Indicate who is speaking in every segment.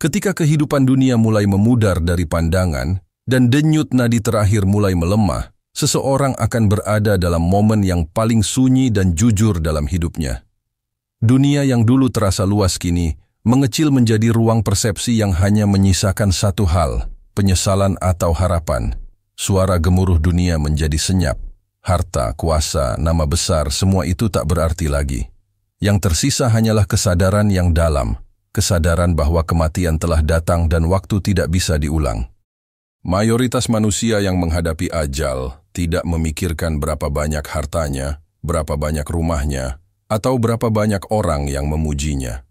Speaker 1: Ketika kehidupan dunia mulai memudar dari pandangan dan denyut nadi terakhir mulai melemah, seseorang akan berada dalam momen yang paling sunyi dan jujur dalam hidupnya. Dunia yang dulu terasa luas kini mengecil menjadi ruang persepsi yang hanya menyisakan satu hal, penyesalan atau harapan. Suara gemuruh dunia menjadi senyap. Harta, kuasa, nama besar, semua itu tak berarti lagi. Yang tersisa hanyalah kesadaran yang dalam, kesadaran bahwa kematian telah datang dan waktu tidak bisa diulang. Mayoritas manusia yang menghadapi ajal tidak memikirkan berapa banyak hartanya, berapa banyak rumahnya, atau berapa banyak orang yang memujinya.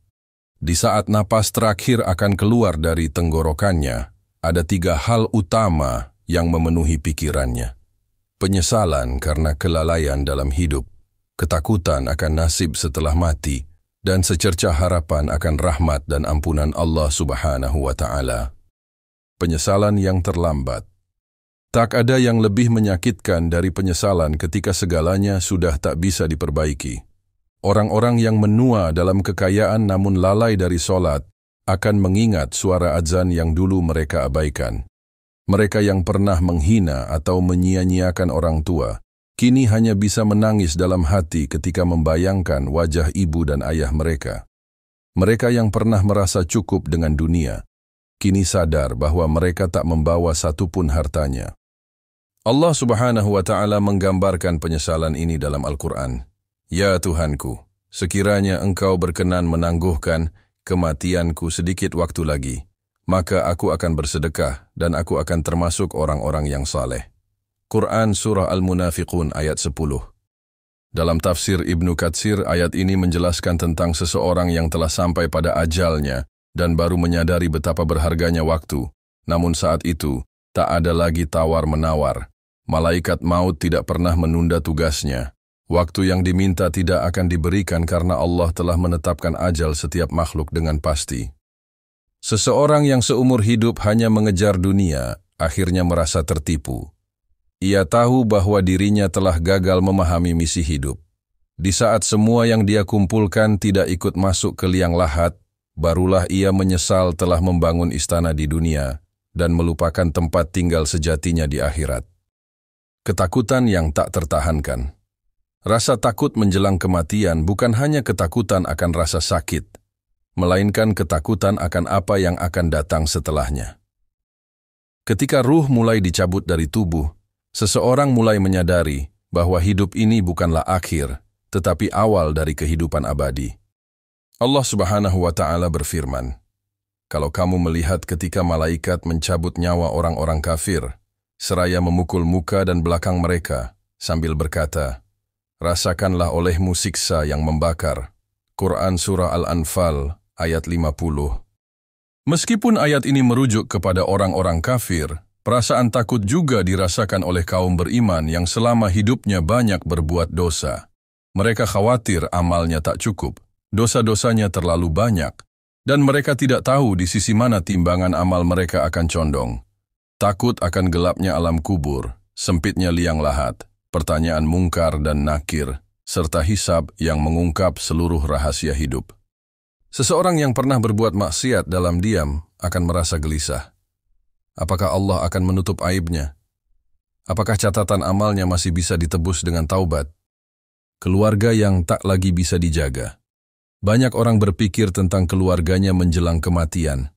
Speaker 1: Di saat napas terakhir akan keluar dari tenggorokannya, ada 3 hal utama yang memenuhi pikirannya. Penyesalan karena kelalaian dalam hidup, ketakutan akan nasib setelah mati, dan secercah harapan akan rahmat dan ampunan Allah Subhanahu wa Ta'ala. Penyesalan yang terlambat. Tak ada yang lebih menyakitkan dari penyesalan ketika segalanya sudah tak bisa diperbaiki. Orang-orang yang menua dalam kekayaan namun lalai dari solat akan mengingat suara azan yang dulu mereka abaikan. Mereka yang pernah menghina atau menyia-nyiakan orang tua, kini hanya bisa menangis dalam hati ketika membayangkan wajah ibu dan ayah mereka. Mereka yang pernah merasa cukup dengan dunia, kini sadar bahwa mereka tak membawa satupun hartanya. Allah Subhanahu wa Ta'ala menggambarkan penyesalan ini dalam Al-Quran. Ya Tuhanku, sekiranya Engkau berkenan menangguhkan kematianku sedikit waktu lagi, maka aku akan bersedekah dan aku akan termasuk orang-orang yang saleh. Quran Surah Al-Munafiqun ayat 10. Dalam tafsir Ibnu Katsir, ayat ini menjelaskan tentang seseorang yang telah sampai pada ajalnya dan baru menyadari betapa berharganya waktu. Namun saat itu, tak ada lagi tawar-menawar. Malaikat maut tidak pernah menunda tugasnya. Waktu yang diminta tidak akan diberikan karena Allah telah menetapkan ajal setiap makhluk dengan pasti. Seseorang yang seumur hidup hanya mengejar dunia, akhirnya merasa tertipu. Ia tahu bahwa dirinya telah gagal memahami misi hidup. Di saat semua yang dia kumpulkan tidak ikut masuk ke liang lahat, barulah ia menyesal telah membangun istana di dunia dan melupakan tempat tinggal sejatinya di akhirat. Ketakutan yang tak tertahankan. Rasa takut menjelang kematian bukan hanya ketakutan akan rasa sakit, melainkan ketakutan akan apa yang akan datang setelahnya. Ketika ruh mulai dicabut dari tubuh, seseorang mulai menyadari bahwa hidup ini bukanlah akhir, tetapi awal dari kehidupan abadi. Allah Subhanahu wa Ta'ala berfirman, "Kalau kamu melihat ketika malaikat mencabut nyawa orang-orang kafir, seraya memukul muka dan belakang mereka, sambil berkata, 'Rasakanlah olehmu siksa yang membakar.'" Quran Surah Al-Anfal ayat 50. Meskipun ayat ini merujuk kepada orang-orang kafir, perasaan takut juga dirasakan oleh kaum beriman yang selama hidupnya banyak berbuat dosa. Mereka khawatir amalnya tak cukup, dosa-dosanya terlalu banyak, dan mereka tidak tahu di sisi mana timbangan amal mereka akan condong. Takut akan gelapnya alam kubur, sempitnya liang lahat, pertanyaan mungkar dan nakir, serta hisab yang mengungkap seluruh rahasia hidup. Seseorang yang pernah berbuat maksiat dalam diam akan merasa gelisah. Apakah Allah akan menutup aibnya? Apakah catatan amalnya masih bisa ditebus dengan taubat? Keluarga yang tak lagi bisa dijaga. Banyak orang berpikir tentang keluarganya menjelang kematian.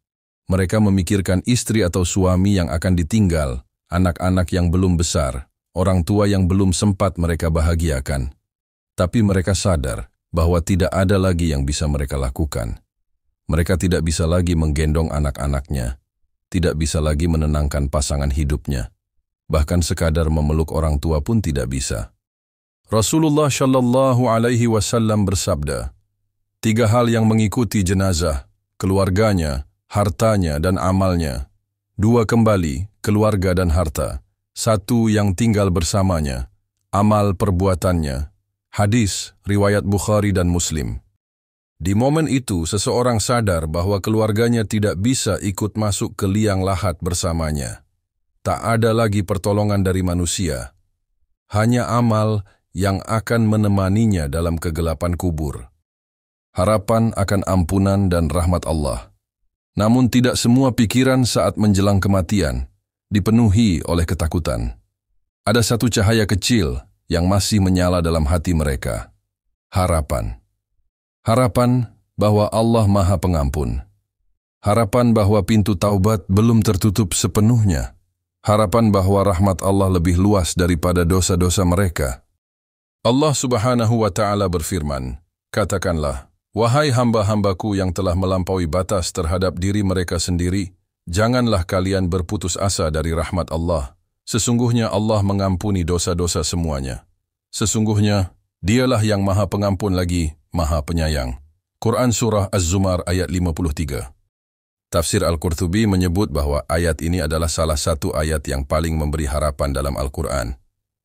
Speaker 1: Mereka memikirkan istri atau suami yang akan ditinggal, anak-anak yang belum besar, orang tua yang belum sempat mereka bahagiakan. Tapi mereka sadar bahwa tidak ada lagi yang bisa mereka lakukan. Mereka tidak bisa lagi menggendong anak-anaknya, tidak bisa lagi menenangkan pasangan hidupnya. Bahkan sekadar memeluk orang tua pun tidak bisa. Rasulullah Shallallahu Alaihi Wasallam bersabda, 3 hal yang mengikuti jenazah, keluarganya, hartanya dan amalnya. 2 kembali, keluarga dan harta. 1 yang tinggal bersamanya, amal perbuatannya. Hadis, riwayat Bukhari dan Muslim. Di momen itu, seseorang sadar bahwa keluarganya tidak bisa ikut masuk ke liang lahat bersamanya. Tak ada lagi pertolongan dari manusia. Hanya amal yang akan menemaninya dalam kegelapan kubur. Harapan akan ampunan dan rahmat Allah. Namun tidak semua pikiran saat menjelang kematian dipenuhi oleh ketakutan. Ada satu cahaya kecil yang masih menyala dalam hati mereka. Harapan. Harapan bahwa Allah Maha Pengampun. Harapan bahwa pintu taubat belum tertutup sepenuhnya. Harapan bahwa rahmat Allah lebih luas daripada dosa-dosa mereka. Allah Subhanahu wa Ta'ala berfirman, "Katakanlah, wahai hamba-hambaku yang telah melampaui batas terhadap diri mereka sendiri, janganlah kalian berputus asa dari rahmat Allah. Sesungguhnya Allah mengampuni dosa-dosa semuanya. Sesungguhnya, Dialah yang Maha Pengampun lagi Maha Penyayang." Quran Surah Az-Zumar ayat 53. Tafsir Al-Qurtubi menyebut bahwa ayat ini adalah salah satu ayat yang paling memberi harapan dalam Al-Quran.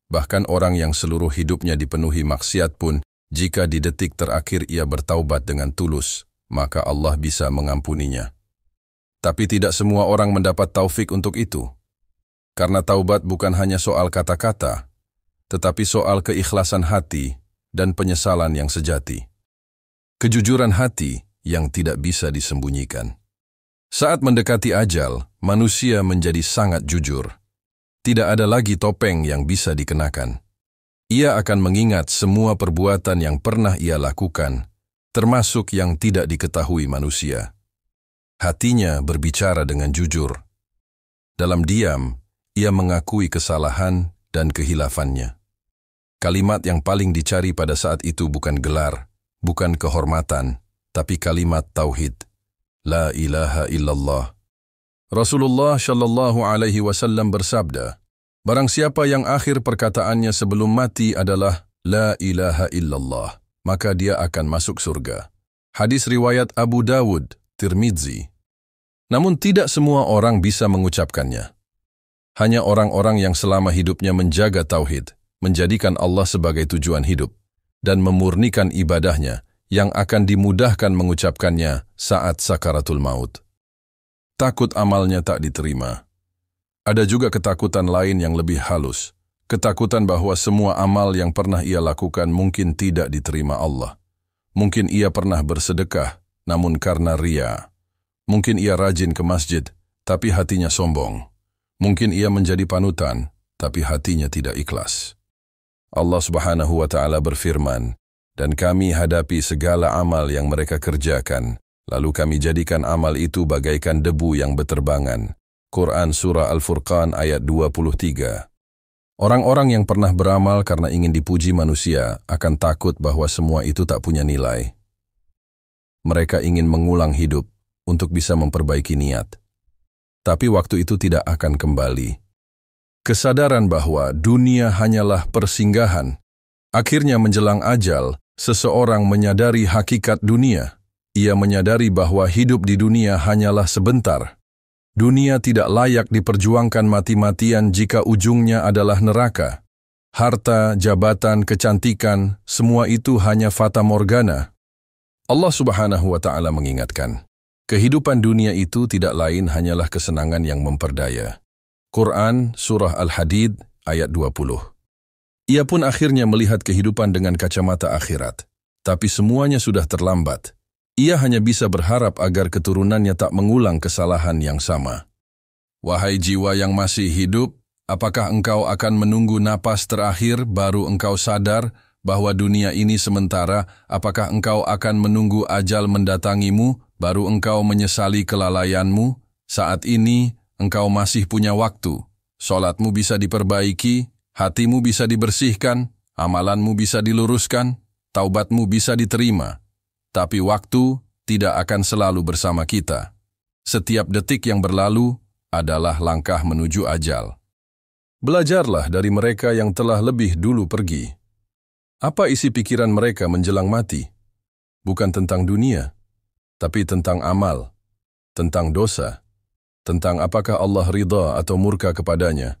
Speaker 1: Bahkan orang yang seluruh hidupnya dipenuhi maksiat pun, jika di detik terakhir ia bertaubat dengan tulus, maka Allah bisa mengampuninya. Tapi tidak semua orang mendapat taufik untuk itu. Karena taubat bukan hanya soal kata-kata, tetapi soal keikhlasan hati dan penyesalan yang sejati. Kejujuran hati yang tidak bisa disembunyikan. Saat mendekati ajal, manusia menjadi sangat jujur. Tidak ada lagi topeng yang bisa dikenakan. Ia akan mengingat semua perbuatan yang pernah ia lakukan, termasuk yang tidak diketahui manusia. Hatinya berbicara dengan jujur. Dalam diam, ia mengakui kesalahan dan kehilafannya. Kalimat yang paling dicari pada saat itu bukan gelar, bukan kehormatan, tapi kalimat tauhid. La ilaha illallah. Rasulullah Shallallahu Alaihi Wasallam bersabda, barang siapa yang akhir perkataannya sebelum mati adalah La ilaha illallah, maka dia akan masuk surga. Hadis riwayat Abu Dawud, Tirmidzi. Namun tidak semua orang bisa mengucapkannya. Hanya orang-orang yang selama hidupnya menjaga tauhid, menjadikan Allah sebagai tujuan hidup, dan memurnikan ibadahnya yang akan dimudahkan mengucapkannya saat sakaratul maut. Takut amalnya tak diterima. Ada juga ketakutan lain yang lebih halus, ketakutan bahwa semua amal yang pernah ia lakukan mungkin tidak diterima Allah. Mungkin ia pernah bersedekah, namun karena ria. Mungkin ia rajin ke masjid, tapi hatinya sombong. Mungkin ia menjadi panutan, tapi hatinya tidak ikhlas. Allah Subhanahu wa Ta'ala berfirman, dan kami hadapi segala amal yang mereka kerjakan, lalu kami jadikan amal itu bagaikan debu yang berterbangan. Quran Surah Al-Furqan ayat 23. Orang-orang yang pernah beramal karena ingin dipuji manusia akan takut bahwa semua itu tak punya nilai. Mereka ingin mengulang hidup untuk bisa memperbaiki niat. Tapi waktu itu tidak akan kembali. Kesadaran bahwa dunia hanyalah persinggahan. Akhirnya menjelang ajal, seseorang menyadari hakikat dunia. Ia menyadari bahwa hidup di dunia hanyalah sebentar. Dunia tidak layak diperjuangkan mati-matian jika ujungnya adalah neraka. Harta, jabatan, kecantikan, semua itu hanya fata morgana. Allah Subhanahu wa Ta'ala mengingatkan, kehidupan dunia itu tidak lain hanyalah kesenangan yang memperdaya. Quran Surah Al-Hadid ayat 20. Ia pun akhirnya melihat kehidupan dengan kacamata akhirat. Tapi semuanya sudah terlambat. Ia hanya bisa berharap agar keturunannya tak mengulang kesalahan yang sama. Wahai jiwa yang masih hidup, apakah engkau akan menunggu napas terakhir baru engkau sadar bahwa dunia ini sementara? Apakah engkau akan menunggu ajal mendatangimu baru engkau menyesali kelalaianmu? Saat ini, engkau masih punya waktu. Sholatmu bisa diperbaiki, hatimu bisa dibersihkan, amalanmu bisa diluruskan, taubatmu bisa diterima. Tapi waktu tidak akan selalu bersama kita. Setiap detik yang berlalu adalah langkah menuju ajal. Belajarlah dari mereka yang telah lebih dulu pergi. Apa isi pikiran mereka menjelang mati? Bukan tentang dunia, tapi tentang amal, tentang dosa, tentang apakah Allah ridha atau murka kepadanya.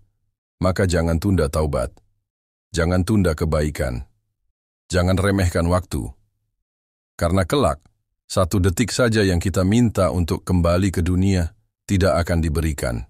Speaker 1: Maka jangan tunda taubat. Jangan tunda kebaikan. Jangan remehkan waktu. Karena kelak, satu detik saja yang kita minta untuk kembali ke dunia tidak akan diberikan.